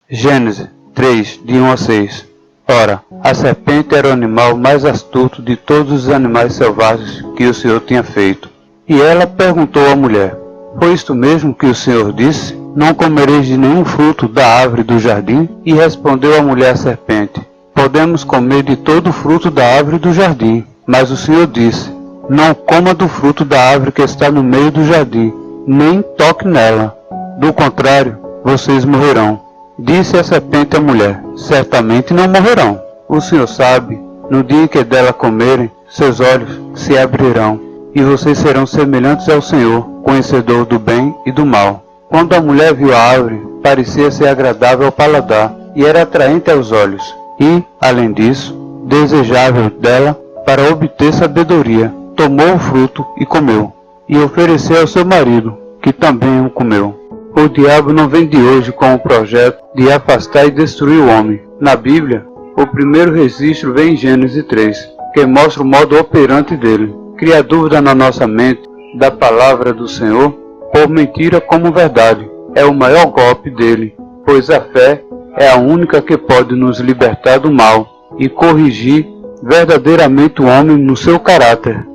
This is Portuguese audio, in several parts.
Gênesis 3, de 1 a 6. Ora, a serpente era o animal mais astuto de todos os animais selvagens que o Senhor tinha feito. E ela perguntou à mulher: Foi isto mesmo que o Senhor disse? Não comereis de nenhum fruto da árvore do jardim? E respondeu a mulher à serpente: Podemos comer de todo o fruto da árvore do jardim. Mas o Senhor disse: Não coma do fruto da árvore que está no meio do jardim, nem toque nela. Do contrário, vocês morrerão. Disse a serpente à mulher: Certamente não morrerão. O Senhor sabe, no dia em que dela comerem, seus olhos se abrirão, e vocês serão semelhantes ao Senhor, conhecedor do bem e do mal. Quando a mulher viu a árvore, parecia ser agradável ao paladar, e era atraente aos olhos, e, além disso, desejável dela para obter sabedoria. Tomou o fruto e comeu, e ofereceu ao seu marido, que também o comeu. O diabo não vem de hoje com o projeto de afastar e destruir o homem. Na Bíblia, o primeiro registro vem em Gênesis 3, que mostra o modo operante dele. Cria dúvida na nossa mente da palavra do Senhor por mentira como verdade. É o maior golpe dele, pois a fé é a única que pode nos libertar do mal e corrigir verdadeiramente o homem no seu caráter.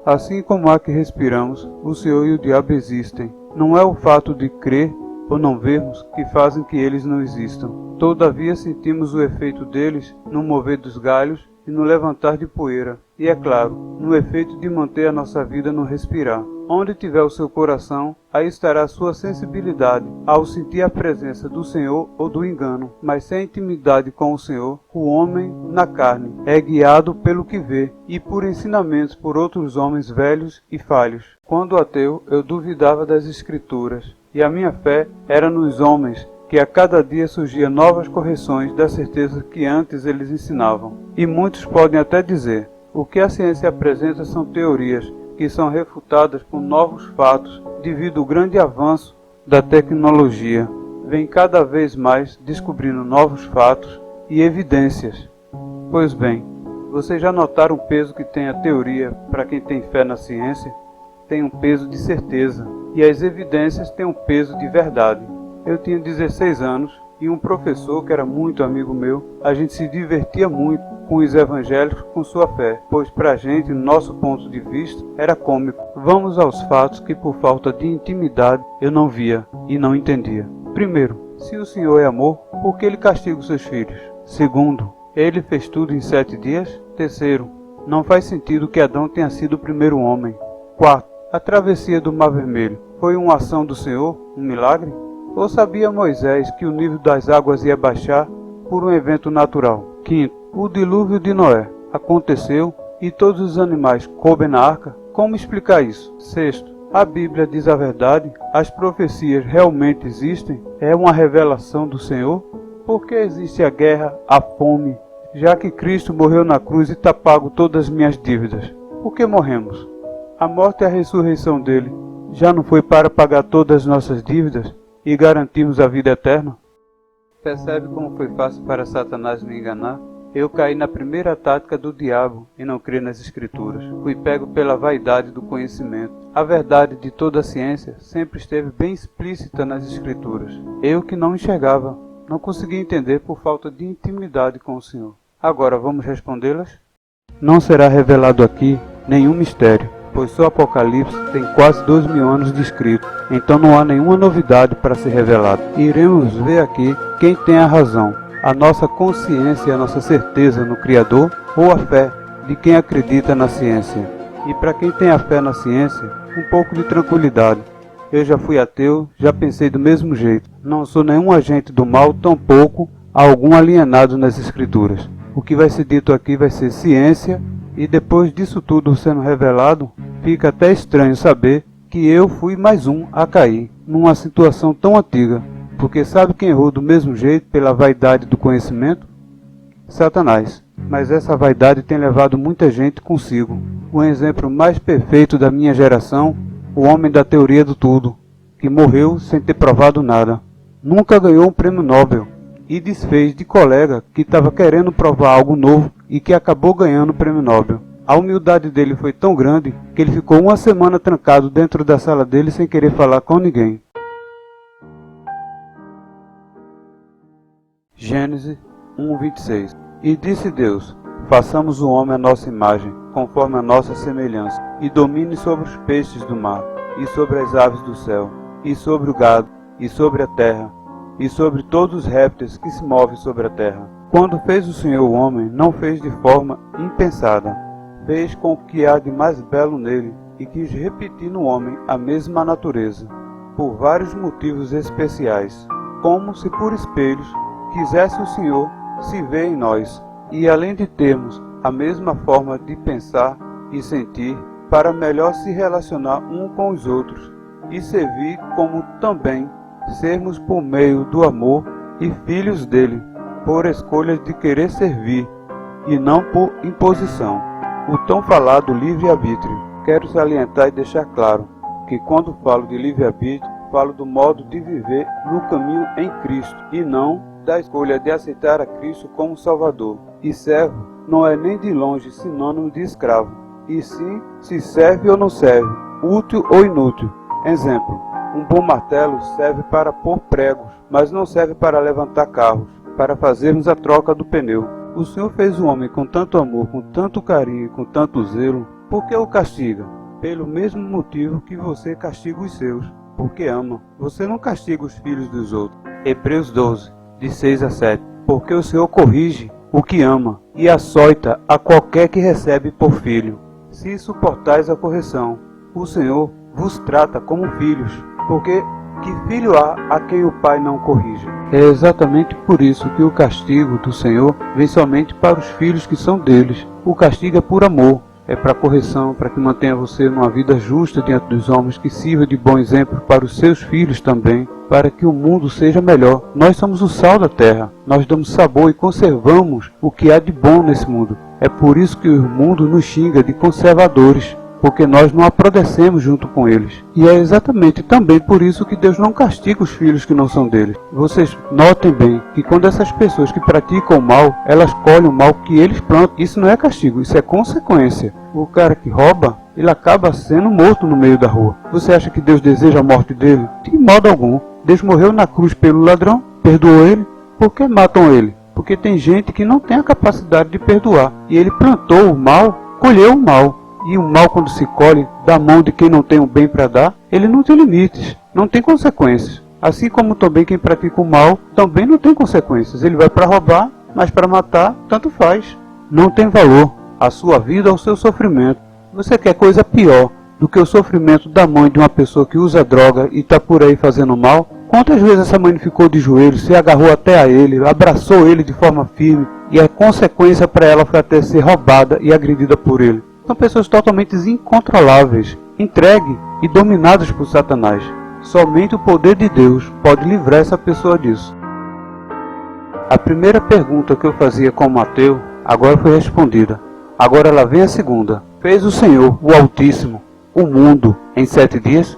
Assim como há que respiramos, o Senhor e o diabo existem. Não é o fato de crer ou não vermos que fazem que eles não existam. Todavia sentimos o efeito deles no mover dos galhos e no levantar de poeira. E é claro, no efeito de manter a nossa vida no respirar. Onde tiver o seu coração, aí estará a sua sensibilidade ao sentir a presença do Senhor ou do engano. Mas sem intimidade com o Senhor, o homem, na carne, é guiado pelo que vê e por ensinamentos por outros homens velhos e falhos. Quando ateu, eu duvidava das Escrituras, e a minha fé era nos homens, que a cada dia surgiam novas correções da certeza que antes eles ensinavam. E muitos podem até dizer: o que a ciência apresenta são teorias, que são refutadas por novos fatos devido ao grande avanço da tecnologia. Vem cada vez mais descobrindo novos fatos e evidências. Pois bem, vocês já notaram o peso que tem a teoria para quem tem fé na ciência? Tem um peso de certeza, e as evidências têm um peso de verdade. Eu tinha 16 anos e um professor que era muito amigo meu, a gente se divertia muito com os evangélicos com sua fé, pois pra gente, no nosso ponto de vista, era cômico. Vamos aos fatos que por falta de intimidade eu não via e não entendia. Primeiro, se o Senhor é amor, por que ele castiga os seus filhos? Segundo, ele fez tudo em 7 dias? Terceiro, não faz sentido que Adão tenha sido o primeiro homem. Quarto, a travessia do Mar Vermelho foi uma ação do Senhor, um milagre? Ou sabia Moisés que o nível das águas ia baixar por um evento natural? Quinto, o dilúvio de Noé aconteceu e todos os animais coubem na arca? Como explicar isso? Sexto, a Bíblia diz a verdade? As profecias realmente existem? É uma revelação do Senhor? Por que existe a guerra, a fome, já que Cristo morreu na cruz e está pago todas as minhas dívidas? Por que morremos? A morte e a ressurreição dele já não foi para pagar todas as nossas dívidas e garantirmos a vida eterna? Percebe como foi fácil para Satanás me enganar? Eu caí na primeira tática do diabo e não crer nas Escrituras. Fui pego pela vaidade do conhecimento. A verdade de toda a ciência sempre esteve bem explícita nas Escrituras. Eu que não enxergava, não conseguia entender por falta de intimidade com o Senhor. Agora vamos respondê-las? Não será revelado aqui nenhum mistério, pois só Apocalipse tem quase 2.000 anos de escrito, então não há nenhuma novidade para ser revelada. Iremos ver aqui quem tem a razão, a nossa consciência e a nossa certeza no Criador, ou a fé de quem acredita na ciência. E para quem tem a fé na ciência, um pouco de tranquilidade. Eu já fui ateu, já pensei do mesmo jeito. Não sou nenhum agente do mal, tampouco algum alienado nas Escrituras. O que vai ser dito aqui vai ser ciência, e depois disso tudo sendo revelado, fica até estranho saber que eu fui mais um a cair numa situação tão antiga, porque sabe quem errou do mesmo jeito pela vaidade do conhecimento? Satanás. Mas essa vaidade tem levado muita gente consigo. O exemplo mais perfeito da minha geração, o homem da teoria do tudo, que morreu sem ter provado nada. Nunca ganhou um prêmio Nobel e desfez de colega que estava querendo provar algo novo e que acabou ganhando o prêmio Nobel. A humildade dele foi tão grande que ele ficou uma semana trancado dentro da sala dele sem querer falar com ninguém. Gênesis 1:26. E disse Deus: façamos o homem à nossa imagem, conforme a nossa semelhança, e domine sobre os peixes do mar, e sobre as aves do céu, e sobre o gado, e sobre a terra, e sobre todos os répteis que se movem sobre a terra. Quando fez o Senhor o homem, não fez de forma impensada. Fez com o que há de mais belo nele, e quis repetir no homem a mesma natureza, por vários motivos especiais, como se por espelhos quisesse o Senhor se ver em nós, e além de termos a mesma forma de pensar e sentir, para melhor se relacionar um com os outros, e servir como também sermos por meio do amor e filhos dele, por escolha de querer servir, e não por imposição. O tão falado livre-arbítrio. Quero salientar e deixar claro que quando falo de livre-arbítrio, falo do modo de viver no caminho em Cristo, e não da escolha de aceitar a Cristo como Salvador. E servo não é nem de longe sinônimo de escravo, e sim se serve ou não serve, útil ou inútil. Exemplo: um bom martelo serve para pôr pregos, mas não serve para levantar carros, para fazermos a troca do pneu. O Senhor fez o homem com tanto amor, com tanto carinho e com tanto zelo. Por que o castiga? Pelo mesmo motivo que você castiga os seus, porque ama. Você não castiga os filhos dos outros. Hebreus 12, de 6 a 7. Porque o Senhor corrige o que ama, e açoita a qualquer que recebe por filho. Se suportais a correção, o Senhor vos trata como filhos, porque que filho há a quem o Pai não corrige? É exatamente por isso que o castigo do Senhor vem somente para os filhos que são deles. O castigo é por amor, é para correção, para que mantenha você numa vida justa diante dos homens, que sirva de bom exemplo para os seus filhos também, para que o mundo seja melhor. Nós somos o sal da terra, nós damos sabor e conservamos o que há de bom nesse mundo. É por isso que o mundo nos xinga de conservadores, porque nós não aprodecemos junto com eles. E é exatamente também por isso que Deus não castiga os filhos que não são deles. Vocês notem bem que quando essas pessoas que praticam o mal, elas colhem o mal que eles plantam. Isso não é castigo, isso é consequência. O cara que rouba, ele acaba sendo morto no meio da rua. Você acha que Deus deseja a morte dele? De modo algum. Deus morreu na cruz pelo ladrão, perdoou ele. Por que matam ele? Porque tem gente que não tem a capacidade de perdoar. E ele plantou o mal, colheu o mal. E o mal, quando se colhe da mão de quem não tem o bem para dar, ele não tem limites, não tem consequências. Assim como também quem pratica o mal, também não tem consequências. Ele vai para roubar, mas para matar, tanto faz. Não tem valor a sua vida ou o seu sofrimento. Você quer coisa pior do que o sofrimento da mãe de uma pessoa que usa droga e está por aí fazendo mal? Quantas vezes essa mãe ficou de joelhos, se agarrou até a ele, abraçou ele de forma firme, e a consequência para ela foi até ser roubada e agredida por ele? São pessoas totalmente incontroláveis, entregues e dominadas por Satanás. Somente o poder de Deus pode livrar essa pessoa disso. A primeira pergunta que eu fazia como ateu, agora foi respondida. Agora ela vem a segunda. Fez o Senhor, o Altíssimo, o mundo em 7 dias?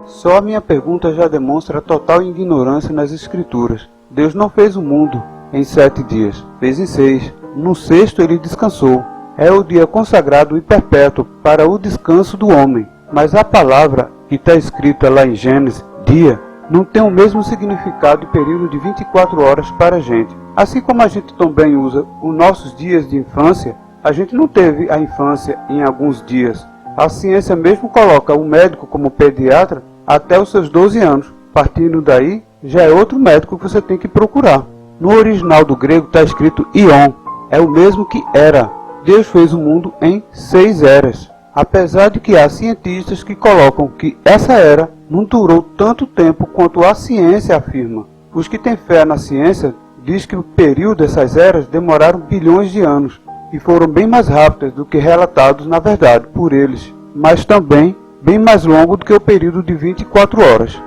Só a minha pergunta já demonstra total ignorância nas Escrituras. Deus não fez o mundo em 7 dias, fez em 6. No 6º ele descansou. É o dia consagrado e perpétuo para o descanso do homem. Mas a palavra que está escrita lá em Gênesis, dia, não tem o mesmo significado e período de 24 horas para a gente. Assim como a gente também usa os nossos dias de infância, a gente não teve a infância em alguns dias. A ciência mesmo coloca o médico como pediatra até os seus 12 anos. Partindo daí, já é outro médico que você tem que procurar. No original do grego está escrito Ion, é o mesmo que era. Deus fez o mundo em 6 eras. Apesar de que há cientistas que colocam que essa era não durou tanto tempo quanto a ciência afirma. Os que têm fé na ciência dizem que o período dessas eras demoraram bilhões de anos e foram bem mais rápidas do que relatados na verdade por eles, mas também bem mais longo do que o período de 24 horas.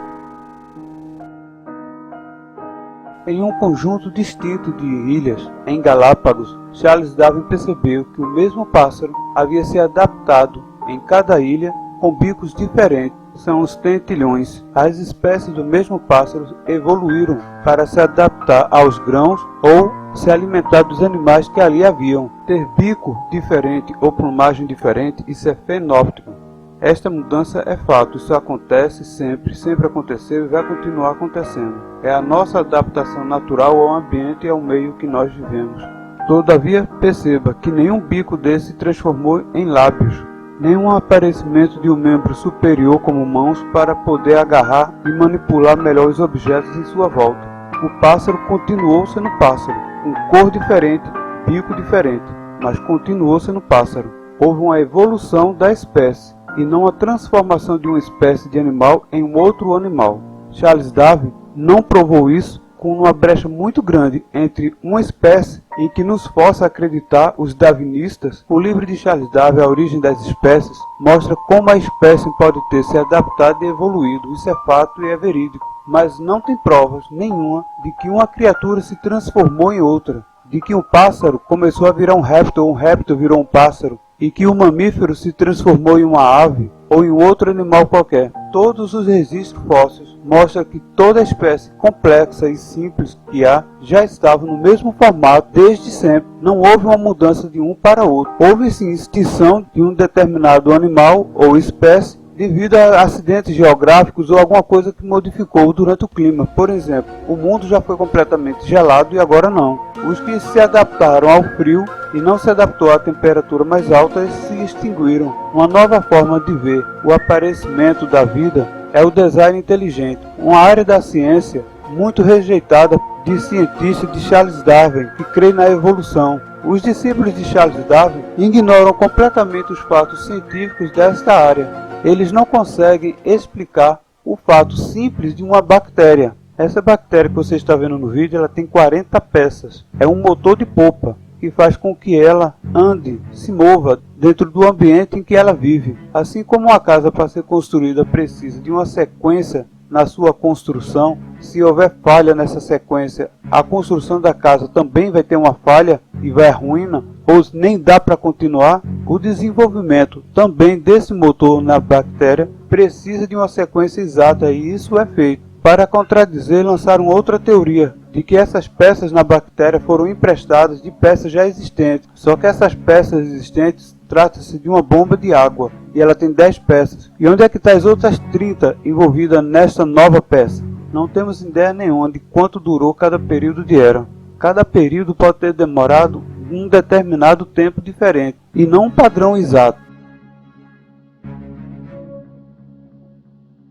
Em um conjunto distinto de ilhas, em Galápagos, Charles Darwin percebeu que o mesmo pássaro havia se adaptado em cada ilha com bicos diferentes. São os tentilhões. As espécies do mesmo pássaro evoluíram para se adaptar aos grãos ou se alimentar dos animais que ali haviam. Ter bico diferente ou plumagem diferente, isso é fenótipo. Esta mudança é fato, isso acontece sempre, sempre aconteceu e vai continuar acontecendo. É a nossa adaptação natural ao ambiente e ao meio que nós vivemos. Todavia, perceba que nenhum bico desse se transformou em lábios, nenhum aparecimento de um membro superior como mãos para poder agarrar e manipular melhor os objetos em sua volta. O pássaro continuou sendo pássaro, com cor diferente, bico diferente, mas continuou sendo pássaro. Houve uma evolução da espécie, e não a transformação de uma espécie de animal em um outro animal. Charles Darwin não provou isso com uma brecha muito grande entre uma espécie em que nos força a acreditar os darwinistas. O livro de Charles Darwin, A Origem das Espécies, mostra como a espécie pode ter se adaptado e evoluído. Isso é fato e é verídico, mas não tem provas nenhuma de que uma criatura se transformou em outra, de que um pássaro começou a virar um réptil ou um réptil virou um pássaro, e que o mamífero se transformou em uma ave ou em outro animal qualquer. Todos os registros fósseis mostram que toda espécie complexa e simples que há já estava no mesmo formato desde sempre. Não houve uma mudança de um para outro. Houve sim extinção de um determinado animal ou espécie devido a acidentes geográficos ou alguma coisa que modificou durante o clima. Por exemplo, o mundo já foi completamente gelado e agora não. Os que se adaptaram ao frio e não se adaptou à temperatura mais alta se extinguiram. Uma nova forma de ver o aparecimento da vida é o design inteligente, uma área da ciência muito rejeitada de cientistas de Charles Darwin, que crê na evolução. Os discípulos de Charles Darwin ignoram completamente os fatos científicos desta área. Eles não conseguem explicar o fato simples de uma bactéria. Essa bactéria que você está vendo no vídeo, ela tem 40 peças. É um motor de polpa que faz com que ela ande, se mova dentro do ambiente em que ela vive. Assim como uma casa para ser construída precisa de uma sequência na sua construção, se houver falha nessa sequência, a construção da casa também vai ter uma falha e vai à ruína, ou nem dá para continuar. O desenvolvimento também desse motor na bactéria precisa de uma sequência exata, e isso é feito. Para contradizer, lançaram outra teoria, de que essas peças na bactéria foram emprestadas de peças já existentes. Só que essas peças existentes trata-se de uma bomba de água, e ela tem 10 peças. E onde é que estão as outras 30 envolvidas nesta nova peça? Não temos ideia nenhuma de quanto durou cada período de era. Cada período pode ter demorado um determinado tempo diferente, e não um padrão exato.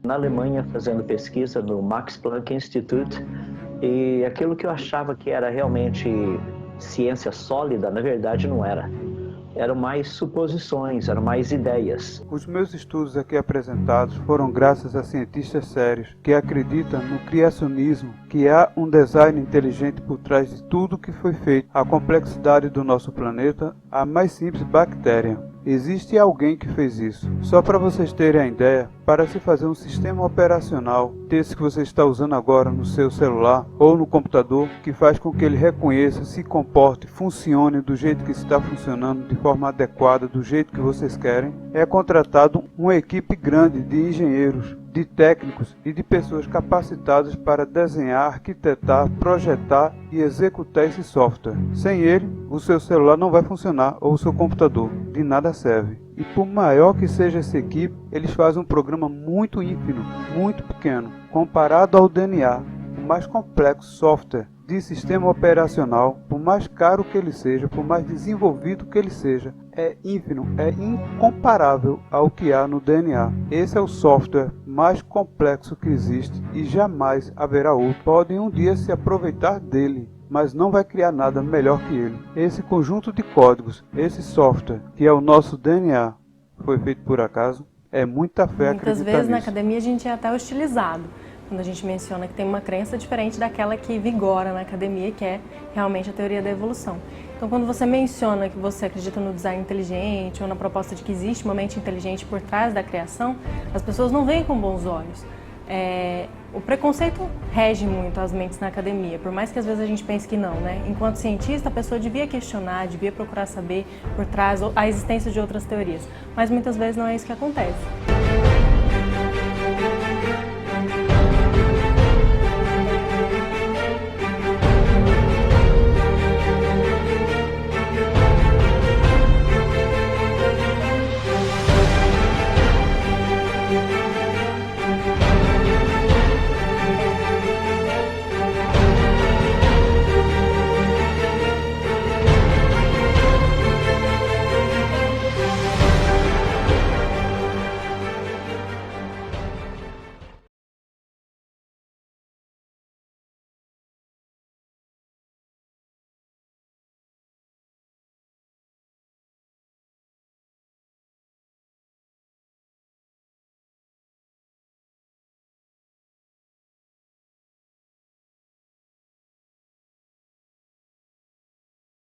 Na Alemanha, fazendo pesquisa no Max Planck Institute, e aquilo que eu achava que era realmente ciência sólida, na verdade não era. Eram mais suposições, eram mais ideias. Os meus estudos aqui apresentados foram graças a cientistas sérios que acreditam no criacionismo, que há um design inteligente por trás de tudo que foi feito. A complexidade do nosso planeta, a mais simples bactéria. Existe alguém que fez isso. Só para vocês terem a ideia, para se fazer um sistema operacional, desse que você está usando agora no seu celular ou no computador, que faz com que ele reconheça, se comporte, funcione do jeito que está funcionando, de forma adequada, do jeito que vocês querem, é contratado uma equipe grande de engenheiros, de técnicos e de pessoas capacitadas para desenhar, arquitetar, projetar e executar esse software. Sem ele, o seu celular não vai funcionar ou o seu computador, de nada serve. E por maior que seja essa equipe, eles fazem um programa muito ínfimo, muito pequeno, comparado ao DNA, o mais complexo software de sistema operacional, por mais caro que ele seja, por mais desenvolvido que ele seja, é ínfimo, é incomparável ao que há no DNA. Esse é o software mais complexo que existe e jamais haverá outro. Podem um dia se aproveitar dele, mas não vai criar nada melhor que ele. Esse conjunto de códigos, esse software, que é o nosso DNA, foi feito por acaso? É muita fé acreditar nisso. Muitas vezes na academia a gente é até hostilizado quando a gente menciona que tem uma crença diferente daquela que vigora na academia, que é realmente a teoria da evolução. Então, quando você menciona que você acredita no design inteligente ou na proposta de que existe uma mente inteligente por trás da criação, as pessoas não veem com bons olhos. O preconceito rege muito as mentes na academia, por mais que às vezes a gente pense que não, né? Enquanto cientista, a pessoa devia questionar, devia procurar saber por trás a existência de outras teorias, mas muitas vezes não é isso que acontece.